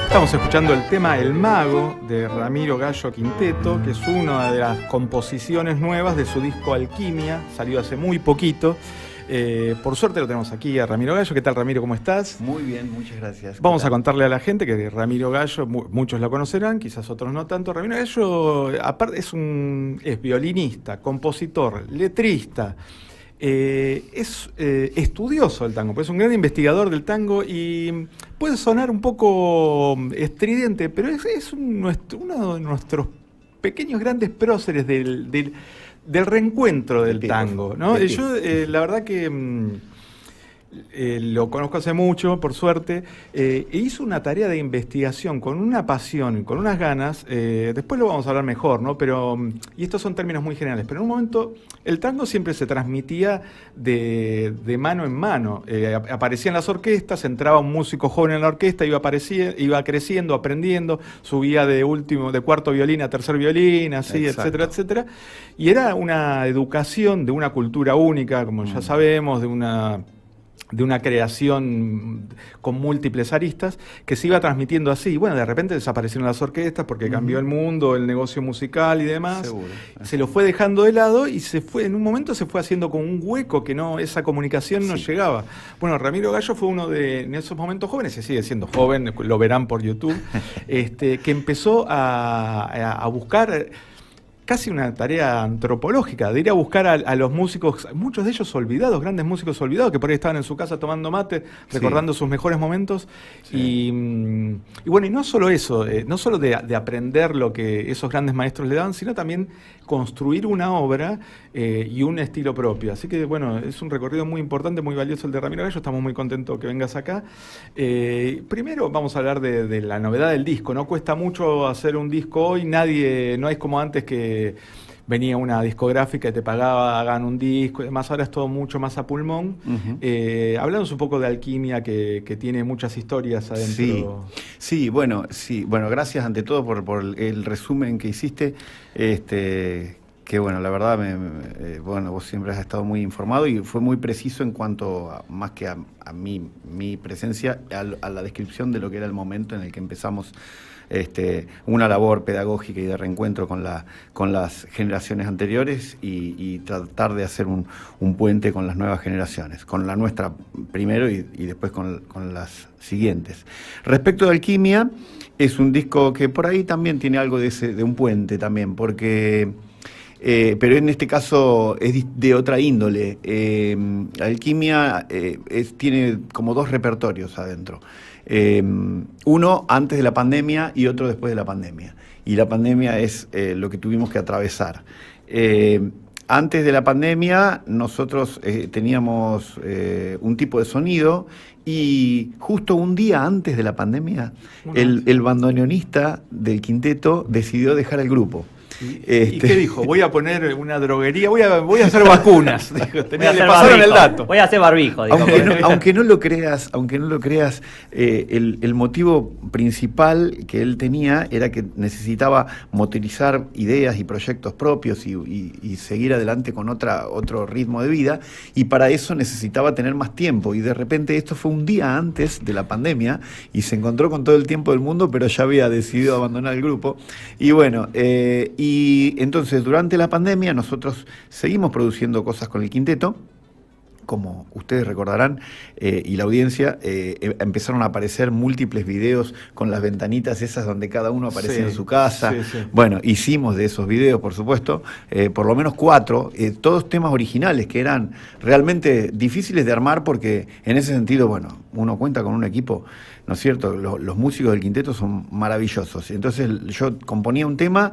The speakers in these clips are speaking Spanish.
Estamos escuchando el tema El Mago de Ramiro Gallo Quinteto, que es una de las composiciones nuevas de su disco Alquimia, salió hace muy poquito. Por suerte lo tenemos aquí a Ramiro Gallo. ¿Qué tal, Ramiro? ¿Cómo estás? Muy bien, muchas gracias. Vamos a contarle a la gente que Ramiro Gallo, muchos lo conocerán, quizás otros no tanto. Ramiro Gallo, aparte, es violinista, compositor, letrista. Es estudioso del tango, pues es un gran investigador del tango y puede sonar un poco estridente, pero es uno de nuestros pequeños grandes próceres del reencuentro del tango, ¿no? Yo la verdad que lo conozco hace mucho, por suerte, e hizo una tarea de investigación con una pasión, con unas ganas, después lo vamos a hablar mejor, ¿no? Y estos son términos muy generales, pero en un momento el tango siempre se transmitía de mano en mano, aparecían las orquestas, entraba un músico joven en la orquesta, iba creciendo, aprendiendo, subía de cuarto violín a tercer violín, así, etcétera, etcétera, y era una educación de una cultura única, como ya sabemos, de una creación con múltiples aristas que se iba transmitiendo así. Bueno, de repente desaparecieron las orquestas porque cambió el mundo, el negocio musical y demás. Seguro. Se lo fue dejando de lado y en un momento se fue haciendo con un hueco que esa comunicación no llegaba. Bueno, Ramiro Gallo fue uno en esos momentos jóvenes, y sigue siendo joven, lo verán por YouTube, que empezó a buscar casi una tarea antropológica, de ir a buscar a los músicos, muchos de ellos olvidados, grandes músicos olvidados, que por ahí estaban en su casa tomando mate, recordando sus mejores momentos. Sí. Y bueno, y no solo eso, no solo de aprender lo que esos grandes maestros le daban, sino también construir una obra y un estilo propio. Así que bueno, es un recorrido muy importante, muy valioso el de Ramiro Gallo, estamos muy contentos que vengas acá. Primero vamos a hablar de la novedad del disco, ¿no? Cuesta mucho hacer un disco hoy, no es como antes que venía una discográfica y te pagaba, hagan un disco y demás, ahora es todo mucho más a pulmón. Hablamos un poco de Alquimia, que tiene muchas historias adentro. Sí, bueno, gracias ante todo por el resumen que hiciste, que bueno, la verdad, vos siempre has estado muy informado y fue muy preciso en cuanto, más que a mi presencia, a la descripción de lo que era el momento en el que empezamos una labor pedagógica y de reencuentro con las generaciones anteriores y tratar de hacer un puente con las nuevas generaciones, con la nuestra primero y después con las siguientes. Respecto de Alquimia, es un disco que por ahí también tiene algo de un puente también, porque pero en este caso es de otra índole. Alquimia tiene como dos repertorios adentro. Uno antes de la pandemia y otro después de la pandemia. Y la pandemia es lo que tuvimos que atravesar. Antes de la pandemia nosotros teníamos un tipo de sonido y justo un día antes de la pandemia el bandoneonista del quinteto decidió dejar el grupo. ¿Y qué dijo? Voy a poner una droguería, voy a hacer vacunas. Dijo, le pasaron el dato. Voy a hacer barbijo. Digo, aunque no lo creas, el motivo principal que él tenía era que necesitaba motorizar ideas y proyectos propios y seguir adelante con otro ritmo de vida, y para eso necesitaba tener más tiempo, y de repente esto fue un día antes de la pandemia y se encontró con todo el tiempo del mundo, pero ya había decidido abandonar el grupo. Y bueno, y entonces durante la pandemia nosotros seguimos produciendo cosas con el quinteto. Como ustedes recordarán, y la audiencia, empezaron a aparecer múltiples videos con las ventanitas esas donde cada uno aparecía en su casa. Sí. Bueno, hicimos de esos videos, por supuesto, por lo menos 4, todos temas originales que eran realmente difíciles de armar porque en ese sentido, bueno, uno cuenta con un equipo, ¿no es cierto? Los músicos del quinteto son maravillosos. Entonces yo componía un tema,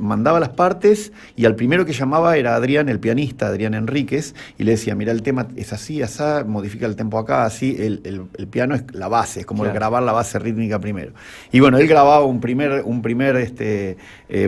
mandaba las partes y al primero que llamaba era Adrián, el pianista, Adrián Enríquez, y le decía, mira, el tema es así, asá, modifica el tempo acá, así, el piano es la base, es como grabar la base rítmica primero. Y bueno, él grababa un primer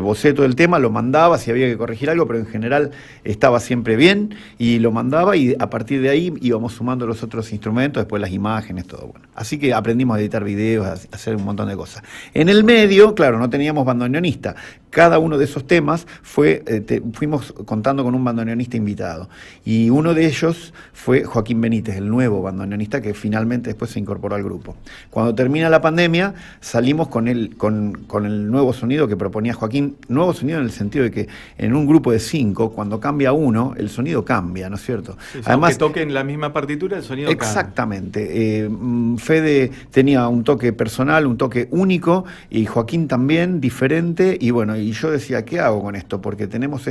boceto del tema, lo mandaba, si había que corregir algo, pero en general estaba siempre bien, y lo mandaba, y a partir de ahí íbamos sumando los otros instrumentos, después las imágenes, todo bueno. Así que aprendimos a editar videos, a hacer un montón de cosas. En el medio, claro, no teníamos bandoneonista. Cada uno de esos temas fuimos contando con un bandoneonista invitado. Y uno de ellos músicos fue Joaquín Benítez, el nuevo bandoneonista que finalmente después se incorporó al grupo. Cuando termina la pandemia, salimos con el nuevo sonido que proponía Joaquín, nuevo sonido en el sentido de que en un grupo de 5, cuando cambia uno, el sonido cambia, ¿no es cierto? Sí, además, que toquen la misma partitura, el sonido exactamente. Fede tenía un toque personal, un toque único, y Joaquín también, diferente, y bueno, y yo decía, ¿qué hago con esto? Porque tenemos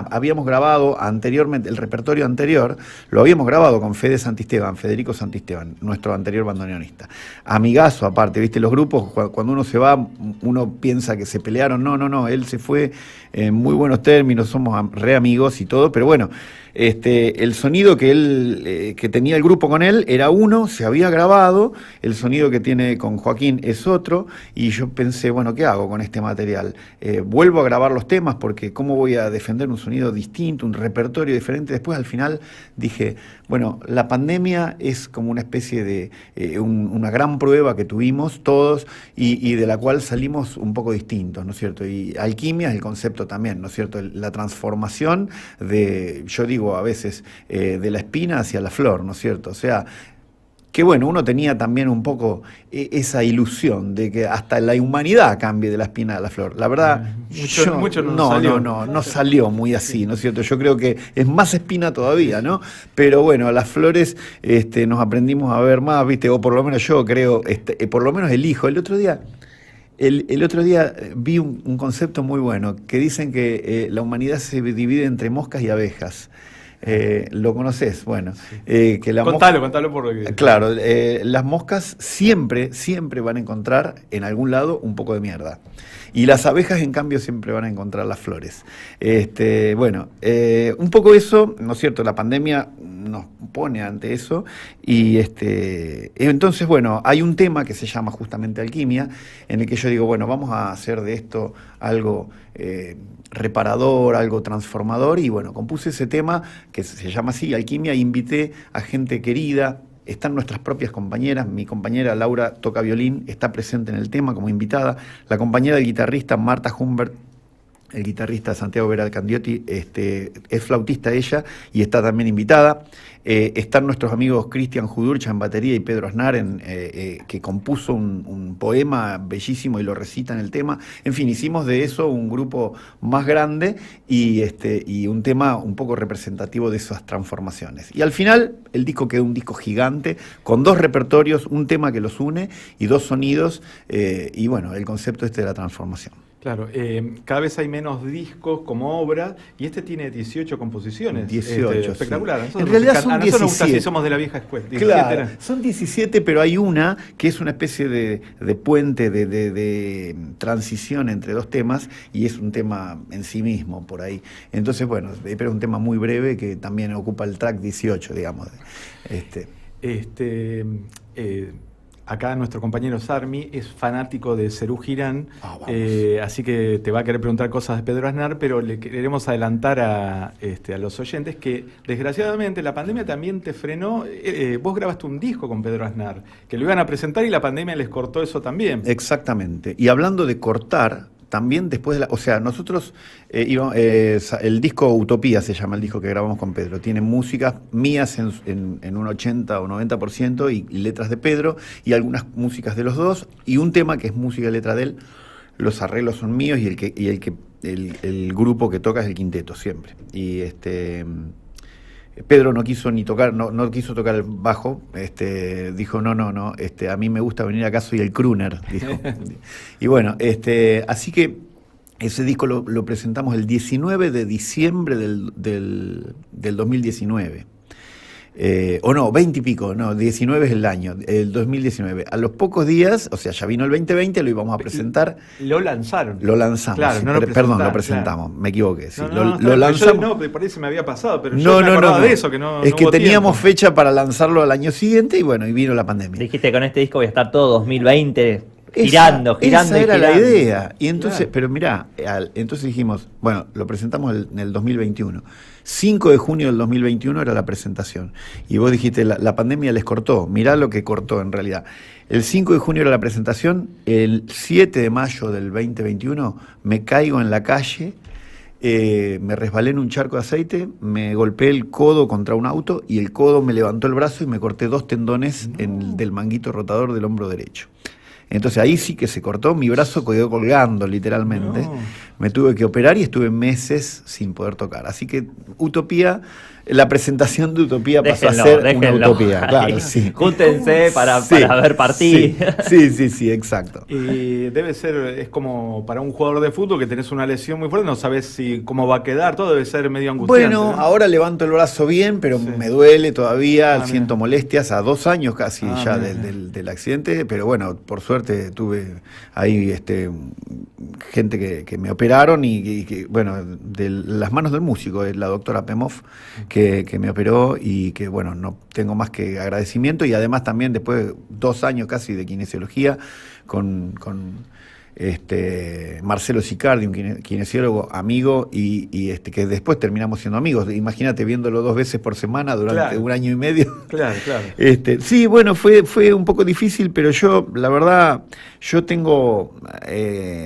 habíamos grabado anteriormente, el repertorio anterior, lo habíamos grabado con Federico Santisteban, nuestro anterior bandoneonista. Amigazo aparte, ¿viste? Los grupos, cuando uno se va, uno piensa que se pelearon, no, él se fue en muy buenos términos, somos re amigos y todo, pero bueno, el sonido que tenía el grupo con él era uno, se había grabado, el sonido que tiene con Joaquín es otro, y yo pensé, bueno, ¿qué hago con este material? Vuelvo a grabar los temas, porque ¿cómo voy a defender un sonido distinto, un repertorio diferente? Después al final dije, bueno, la pandemia es como una especie de una gran prueba que tuvimos todos y de la cual salimos un poco distintos, ¿no es cierto? Y alquimia es el concepto también, ¿no es cierto? La transformación yo digo a veces, de la espina hacia la flor, ¿no es cierto? O sea, que bueno, uno tenía también un poco esa ilusión de que hasta la humanidad cambie de la espina a la flor. La verdad, no salió muy así, ¿no es cierto? Yo creo que es más espina todavía, ¿no? Pero bueno, las flores nos aprendimos a ver más, ¿viste? O por lo menos yo creo, por lo menos elijo. El otro día vi un concepto muy bueno, que dicen que la humanidad se divide entre moscas y abejas. ¿Lo conoces? Bueno, sí. Contalo por lo que... Claro, las moscas siempre van a encontrar en algún lado un poco de mierda. Y las abejas, en cambio, siempre van a encontrar las flores. Bueno, un poco eso, ¿no es cierto? La pandemia nos pone ante eso. Y entonces, bueno, hay un tema que se llama justamente alquimia, en el que yo digo, bueno, vamos a hacer de esto algo reparador, algo transformador, y bueno, compuse ese tema que se llama así, Alquimia, e invité a gente querida. Están nuestras propias compañeras, mi compañera Laura toca violín, está presente en el tema como invitada, la compañera del guitarrista Marta Humbert, el guitarrista Santiago Vera Candiotti, es flautista ella y está también invitada. Están nuestros amigos Cristian Judurcha en batería y Pedro Aznar, que compuso un poema bellísimo y lo recita en el tema. En fin, hicimos de eso un grupo más grande y un tema un poco representativo de esas transformaciones. Y al final el disco quedó un disco gigante con 2 repertorios, un tema que los une y 2 sonidos, y bueno, el concepto de la transformación. Claro, cada vez hay menos discos como obra y tiene 18 composiciones. 18, espectacular. Sí. En realidad son 17. A nosotros nos gusta, si somos de la vieja escuela. 17, claro, son 17, pero hay una que es una especie de puente, de transición entre 2 temas, y es un tema en sí mismo por ahí. Entonces, bueno, pero es un tema muy breve que también ocupa el track 18, digamos. Acá nuestro compañero Sarmi es fanático de Serú Girán, así que te va a querer preguntar cosas de Pedro Aznar, pero le queremos adelantar a los oyentes que desgraciadamente la pandemia también te frenó. Vos grabaste un disco con Pedro Aznar, que lo iban a presentar y la pandemia les cortó eso también. Exactamente. Y hablando de cortar, también después o sea, nosotros, el disco Utopía se llama el disco que grabamos con Pedro, tiene músicas mías en un 80 o 90% y letras de Pedro, y algunas músicas de los dos, y un tema que es música y letra de él. Los arreglos son míos y el grupo que toca es el quinteto siempre. Y Pedro no quiso ni tocar, no quiso tocar el bajo, dijo no, a mí me gusta venir acá, soy el crooner, dijo. Y bueno, así que ese disco lo presentamos el 19 de diciembre del 2019. O no, 20 y pico, no, 19 es el año, el 2019. A los pocos días, o sea, ya vino el 2020, lo íbamos a presentar. Lo lanzaron. Lo lanzamos. Claro, sí, no lo perdón, lo presentamos, claro. Me equivoqué. Sí. Lo lanzamos. Yo por ahí se me había pasado, pero yo me acordaba de eso, que no. Es que teníamos fecha para lanzarlo al año siguiente y bueno, y vino la pandemia. Dijiste, con este disco voy a estar todo 2020... girando. Esa era la idea. Y entonces, claro. Pero mirá, entonces dijimos, bueno, lo presentamos en el 2021. 5 de junio del 2021 era la presentación. Y vos dijiste, la pandemia les cortó. Mirá lo que cortó en realidad. El 5 de junio era la presentación. El 7 de mayo del 2021 me caigo en la calle me resbalé en un charco de aceite, me golpeé el codo contra un auto y el codo me levantó el brazo y me corté 2 tendones del manguito rotador del hombro derecho. Entonces ahí sí que se cortó, mi brazo quedó colgando literalmente. No. Me tuve que operar y estuve meses sin poder tocar. Así que Utopía, la presentación de Utopía pasó a ser una utopía. Claro, sí. Júntense para ver partidos. Sí, exacto. Y debe ser, es como para un jugador de fútbol que tenés una lesión muy fuerte, no sabes cómo va a quedar, todo debe ser medio angustiante. Bueno, ¿no? ahora levanto el brazo bien, pero Sí. me duele todavía, siento mira. molestias a 2 años casi ya Mira. del accidente, pero bueno, por suerte tuve ahí gente que me operaron y que, bueno, de las manos del músico, la doctora Pemov, que me operó y que, bueno, no tengo más que agradecimiento y además también después de 2 años casi de kinesiología con Marcelo Sicardi, un kinesiólogo amigo y que después terminamos siendo amigos. Imagínate viéndolo 2 veces por semana durante 1 año y medio. Claro. Sí, bueno, fue un poco difícil, pero yo, la verdad, yo tengo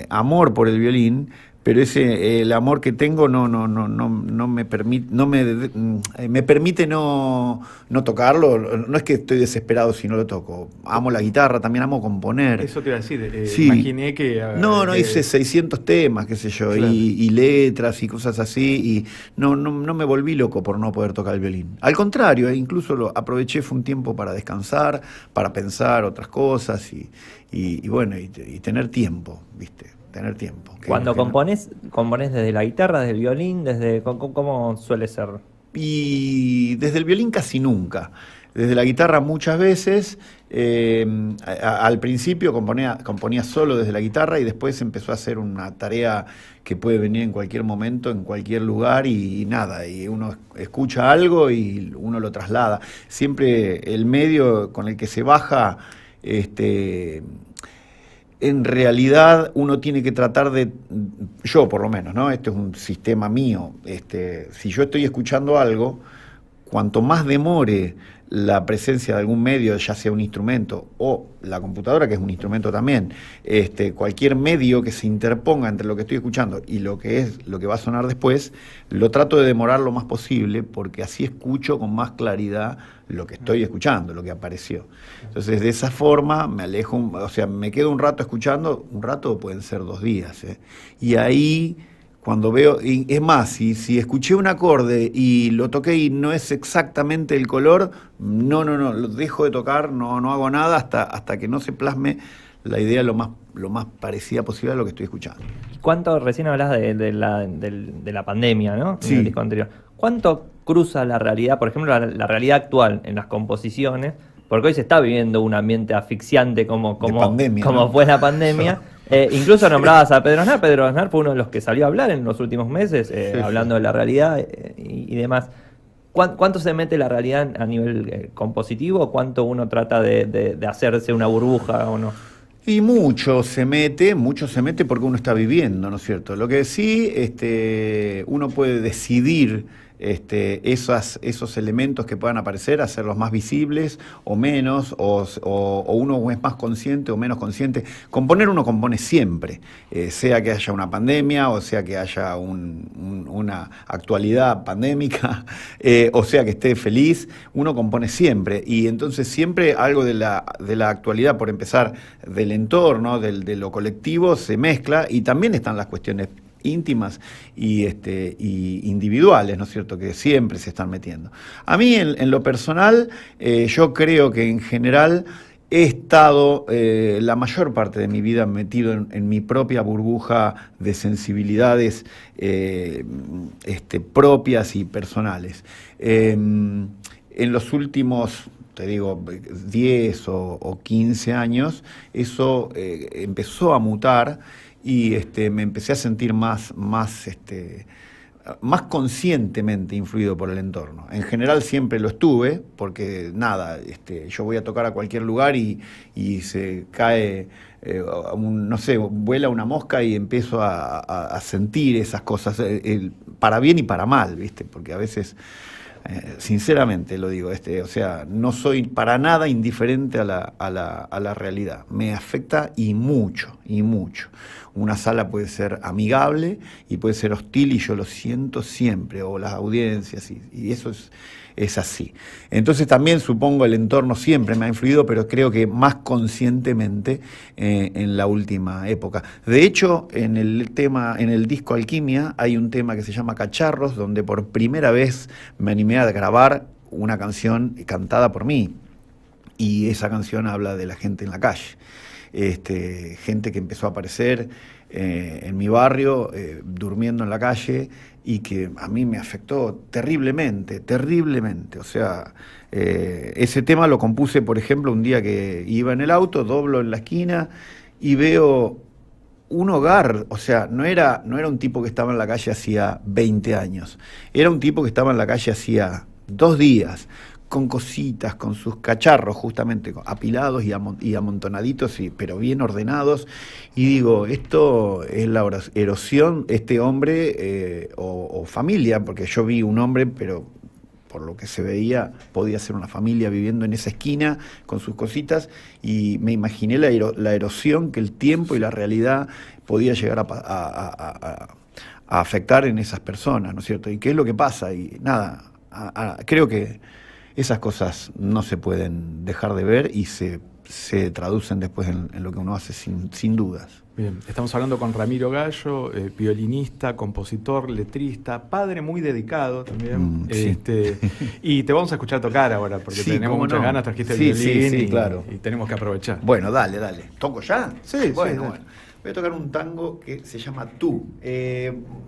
amor por el violín, pero el amor que tengo no me permite, me permite no tocarlo. No es que estoy desesperado si no lo toco. Amo la guitarra, también amo componer. Eso te iba a decir, Sí. imaginé que... No, hice 600 temas, qué sé yo, Claro. y letras y cosas así, y no me volví loco por no poder tocar el violín. Al contrario, incluso lo aproveché, fue un tiempo para descansar, para pensar otras cosas y bueno, y tener tiempo, ¿viste? Tener tiempo. Cuando componés desde la guitarra, desde el violín, ¿cómo suele ser? Y desde el violín casi nunca. Desde la guitarra muchas veces. Al principio componía solo desde la guitarra y después empezó a ser una tarea que puede venir en cualquier momento, en cualquier lugar y nada. Y uno escucha algo y uno lo traslada. Siempre el medio con el que se baja... En realidad uno tiene que tratar yo por lo menos, ¿no? Este es un sistema mío. Si yo estoy escuchando algo, cuanto más demore la presencia de algún medio, ya sea un instrumento o la computadora, que es un instrumento también, cualquier medio que se interponga entre lo que estoy escuchando y lo que va a sonar después, lo trato de demorar lo más posible, porque así escucho con más claridad lo que estoy escuchando, lo que apareció. Entonces, de esa forma me alejo, me quedo un rato escuchando, un rato pueden ser 2 días, y ahí... Cuando veo, y es más, si escuché un acorde y lo toqué y no es exactamente el color, no, lo dejo de tocar, no hago nada hasta que no se plasme la idea lo más parecida posible a lo que estoy escuchando. ¿Cuánto, recién hablas de la pandemia, ¿no? Sí. En el disco anterior. ¿Cuánto cruza la realidad, por ejemplo, la realidad actual en las composiciones? Porque hoy se está viviendo un ambiente asfixiante como pandemia, como ¿no? fue la pandemia. Incluso nombrabas a Pedro Aznar. Pedro Aznar fue uno de los que salió a hablar en los últimos meses, hablando de la realidad y demás. ¿Cuánto se mete la realidad a nivel compositivo? ¿Cuánto uno trata de hacerse una burbuja o no? Y mucho se mete porque uno está viviendo, ¿no es cierto? Lo que sí, uno puede decidir esos elementos que puedan aparecer, hacerlos más visibles o menos, o uno es más consciente o menos consciente. Componer uno compone siempre, sea que haya una pandemia, o sea que haya una actualidad pandémica, o sea que esté feliz, uno compone siempre. Y entonces siempre algo de la actualidad, por empezar, del entorno, de lo colectivo, se mezcla, y también están las cuestiones íntimas y individuales, ¿no es cierto?, que siempre se están metiendo. A mí, en lo personal, yo creo que en general he estado la mayor parte de mi vida metido en mi propia burbuja de sensibilidades propias y personales. En los últimos, te digo, 10 o 15 años, eso empezó a mutar y me empecé a sentir más conscientemente influido por el entorno. En general siempre lo estuve, porque nada, yo voy a tocar a cualquier lugar y se cae, no sé, vuela una mosca y empiezo a sentir esas cosas, para bien y para mal, ¿viste? Porque a veces Sinceramente lo digo, o sea, no soy para nada indiferente a la realidad. Me afecta y mucho, y mucho. Una sala puede ser amigable y puede ser hostil y yo lo siento siempre, o las audiencias, y eso es así. Entonces también supongo el entorno siempre me ha influido, pero creo que más conscientemente en la última época. De hecho, en el disco Alquimia hay un tema que se llama Cacharros, donde por primera vez me animé a grabar una canción cantada por mí. Y esa canción habla de la gente en la calle. Gente que empezó a aparecer en mi barrio, durmiendo en la calle, y que a mí me afectó terriblemente, terriblemente. O sea, ese tema lo compuse, por ejemplo, un día que iba en el auto, doblo en la esquina y veo un hogar. O sea, no era un tipo que estaba en la calle hacía 20 años, era un tipo que estaba en la calle hacía 2 días, con cositas, con sus cacharros justamente apilados y amontonaditos, pero bien ordenados. Y digo, esto es la erosión, este hombre o familia, porque yo vi un hombre, pero por lo que se veía podía ser una familia viviendo en esa esquina con sus cositas, y me imaginé la erosión que el tiempo y la realidad podía llegar a afectar en esas personas, ¿no es cierto? ¿Y qué es lo que pasa? Y nada, creo que esas cosas no se pueden dejar de ver y se traducen después en lo que uno hace sin dudas. Bien, estamos hablando con Ramiro Gallo, violinista, compositor, letrista, padre muy dedicado también. Sí. Y te vamos a escuchar tocar ahora, porque Sí, tenemos muchas ganas, trajiste el violín claro. y tenemos que aprovechar. Bueno, dale. ¿Toco ya? Sí, bueno. Voy a tocar un tango que se llama Tú.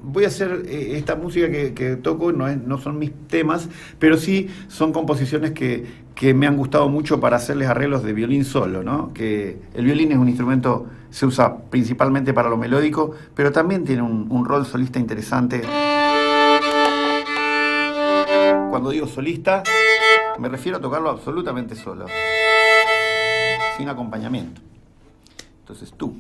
Voy a hacer esta música que toco, no son mis temas, pero sí son composiciones que me han gustado mucho para hacerles arreglos de violín solo, ¿no? Que el violín es un instrumento, se usa principalmente para lo melódico, pero también tiene un rol solista interesante. Cuando digo solista, me refiero a tocarlo absolutamente solo, sin acompañamiento. Entonces, Tú.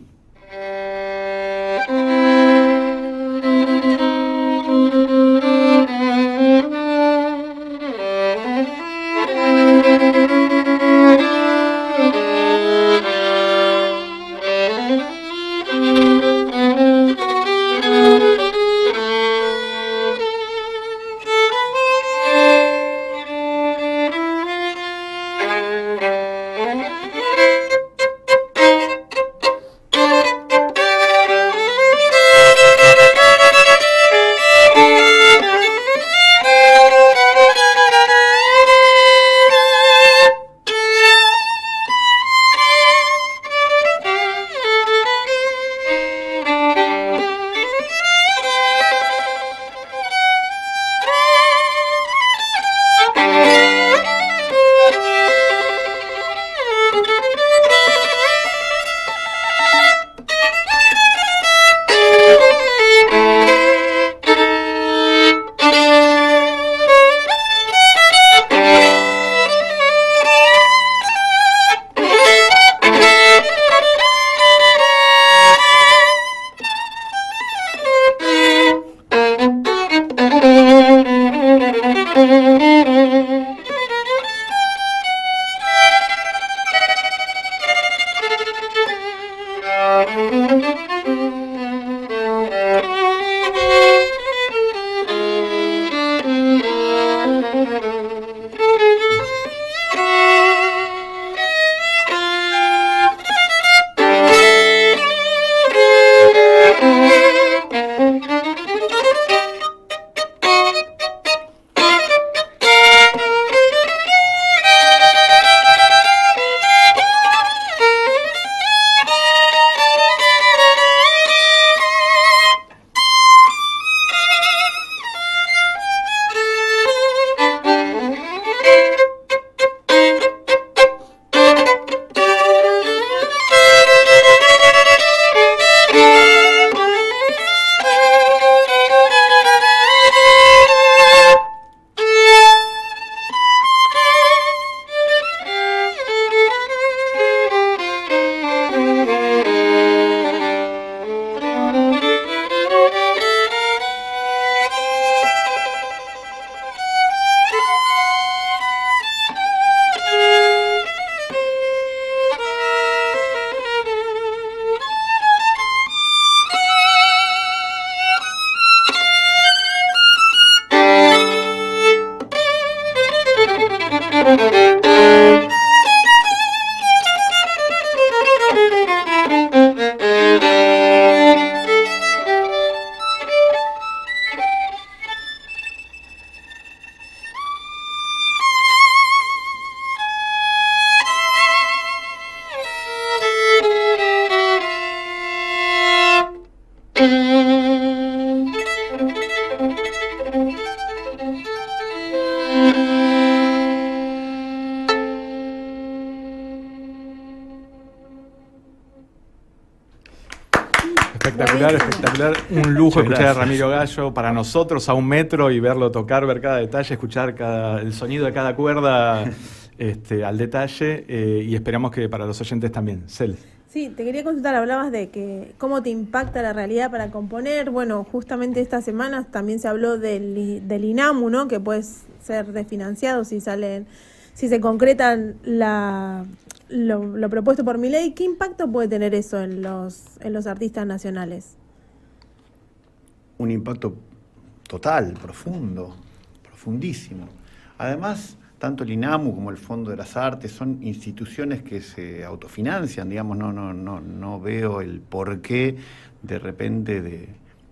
Espectacular, espectacular. Un lujo Muchas escuchar a gracias. Ramiro Gallo para nosotros a un metro y verlo tocar, ver cada detalle, escuchar el sonido de cada cuerda al detalle y esperamos que para los oyentes también. Cel. Sí, te quería consultar, hablabas de que cómo te impacta la realidad para componer. Bueno, justamente esta semana también se habló del INAMU, ¿no? Que puede ser desfinanciado si se concretan lo propuesto por Milei. ¿Qué impacto puede tener eso en los artistas nacionales? Un impacto total, profundo, profundísimo. Además, tanto el INAMU como el Fondo de las Artes son instituciones que se autofinancian, digamos, no veo el porqué de repente de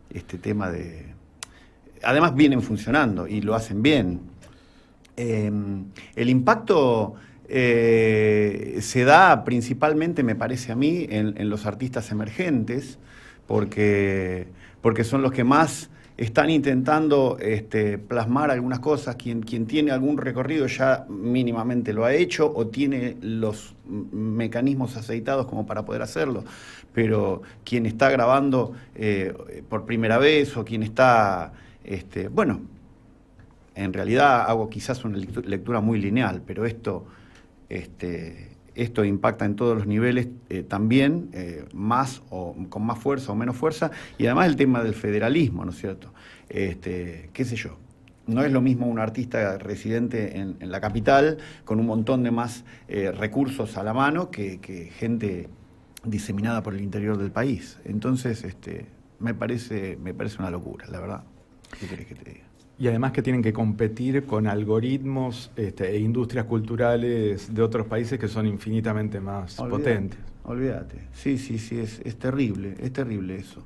este tema de... Además vienen funcionando y lo hacen bien. El impacto se da principalmente, me parece a mí, en los artistas emergentes, porque son los que más están intentando plasmar algunas cosas. Quien tiene algún recorrido ya mínimamente lo ha hecho o tiene los mecanismos aceitados como para poder hacerlo. Pero quien está grabando por primera vez o quien está... bueno, en realidad hago quizás una lectura muy lineal, pero esto impacta en todos los niveles también, más o con más fuerza o menos fuerza, y además el tema del federalismo, ¿no es cierto? Qué sé yo, no es lo mismo un artista residente en la capital con un montón de más recursos a la mano que gente diseminada por el interior del país. Entonces, me parece una locura, la verdad. ¿Qué querés que te diga? Y además que tienen que competir con algoritmos e industrias culturales de otros países que son infinitamente más potentes. Olvídate. Sí, es terrible eso.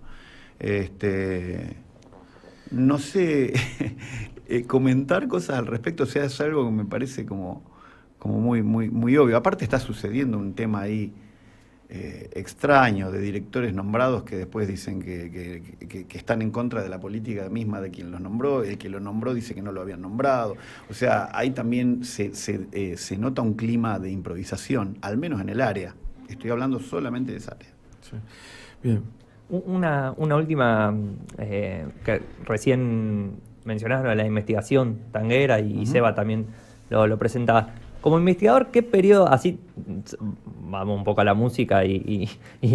No sé, comentar cosas al respecto, o sea, es algo que me parece como muy obvio. Aparte está sucediendo un tema ahí extraño de directores nombrados que después dicen que están en contra de la política misma de quien los nombró, el que lo nombró dice que no lo habían nombrado. O sea, ahí también se nota un clima de improvisación, al menos en el área. Estoy hablando solamente de esa área. Sí. Bien. Una última, que recién mencionaron, la investigación tanguera y Seba también lo presentaba. Como investigador, ¿qué periodo, así vamos un poco a la música y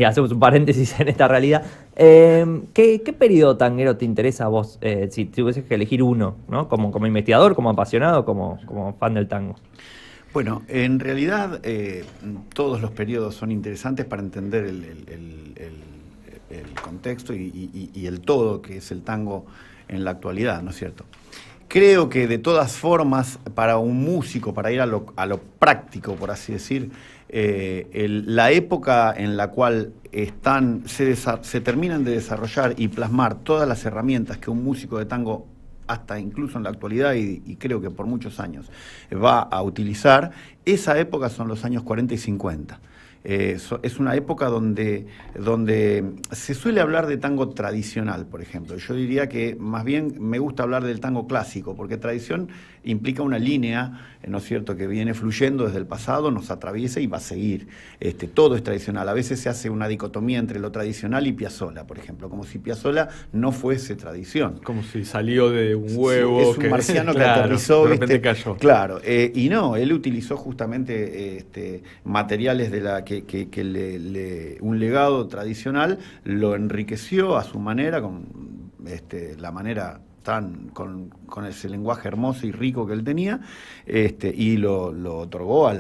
hacemos un paréntesis en esta realidad, ¿qué periodo tanguero te interesa a vos, si tuvieses que elegir uno, ¿no? Como investigador, como apasionado, como fan del tango? Bueno, en realidad todos los periodos son interesantes para entender el contexto y el todo que es el tango en la actualidad, ¿no es cierto? Creo que de todas formas, para un músico, para ir a lo práctico, por así decir, la época en la cual se terminan de desarrollar y plasmar todas las herramientas que un músico de tango, hasta incluso en la actualidad y creo que por muchos años, va a utilizar, esa época son los años 40 y 50. Es una época donde se suele hablar de tango tradicional, por ejemplo. Yo diría que más bien me gusta hablar del tango clásico, porque tradición implica una línea, ¿no es cierto?, que viene fluyendo desde el pasado, nos atraviesa y va a seguir. Todo es tradicional. A veces se hace una dicotomía entre lo tradicional y Piazzolla, por ejemplo, como si Piazzolla no fuese tradición. Como si salió de un huevo. Sí, es un marciano que aterrizó, de repente cayó. Claro, y no, él utilizó justamente materiales de un legado tradicional, lo enriqueció a su manera, con la manera con ese lenguaje hermoso y rico que él tenía, y lo otorgó a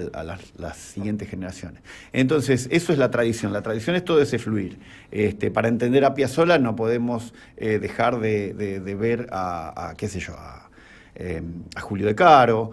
las siguientes generaciones. Entonces, eso es la tradición. La tradición es todo ese fluir. Para entender a Piazzolla no podemos dejar de ver qué sé yo, a Julio De Caro,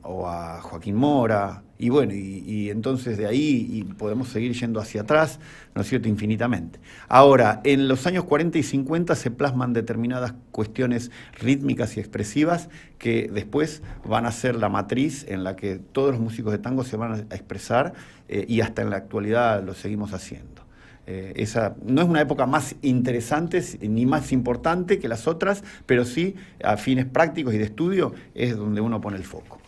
o a Joaquín Mora, y bueno, y entonces de ahí podemos seguir yendo hacia atrás, ¿no es cierto?, infinitamente. Ahora, en los años 40 y 50 se plasman determinadas cuestiones rítmicas y expresivas que después van a ser la matriz en la que todos los músicos de tango se van a expresar, y hasta en la actualidad lo seguimos haciendo. Esa no es una época más interesante ni más importante que las otras, pero sí, a fines prácticos y de estudio, es donde uno pone el foco.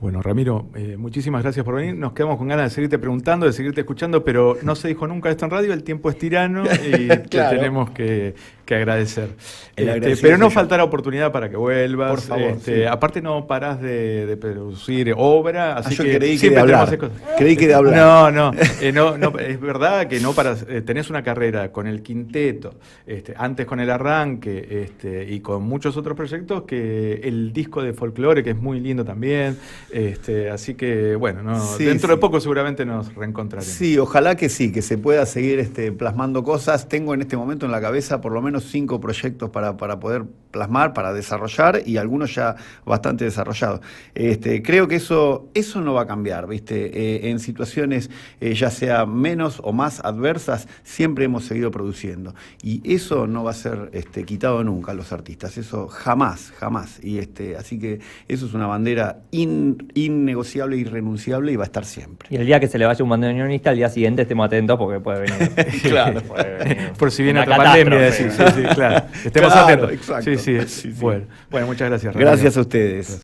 Bueno, Ramiro, muchísimas gracias por venir. Nos quedamos con ganas de seguirte preguntando, de seguirte escuchando, pero no se dijo nunca esto en radio, el tiempo es tirano y Claro. te tenemos que agradecer. El agradecido Pero no soy yo. faltará oportunidad para que vuelvas. Por favor, sí. Aparte no parás de producir obra, así yo que creí que siempre de tenemos hablar. que hacer cosas. Creí que de hablar. No, es verdad que no paras, tenés una carrera con el quinteto, antes con el arranque y con muchos otros proyectos, que el disco de folclore, que es muy lindo también, así que bueno, Sí, dentro sí. de poco seguramente nos reencontraremos. Sí, ojalá que sí, que se pueda seguir plasmando cosas. Tengo en este momento en la cabeza por lo menos 5 proyectos para poder plasmar, para desarrollar, y algunos ya bastante desarrollados. Creo que eso no va a cambiar, ¿viste? En situaciones ya sea menos o más adversas, siempre hemos seguido produciendo. Y eso no va a ser quitado nunca a los artistas, eso jamás, jamás. Y así que eso es una bandera innegociable, irrenunciable, y va a estar siempre. Y el día que se le vaya un bandoneonista, al día siguiente estemos atentos porque puede venir. Claro, puede venir por si viene una otra pandemia, catástrofe. decir, sí, claro. Estemos Claro, atentos. exacto. Sí. Sí, sí. Bueno, muchas gracias, Ramiro. Gracias a ustedes.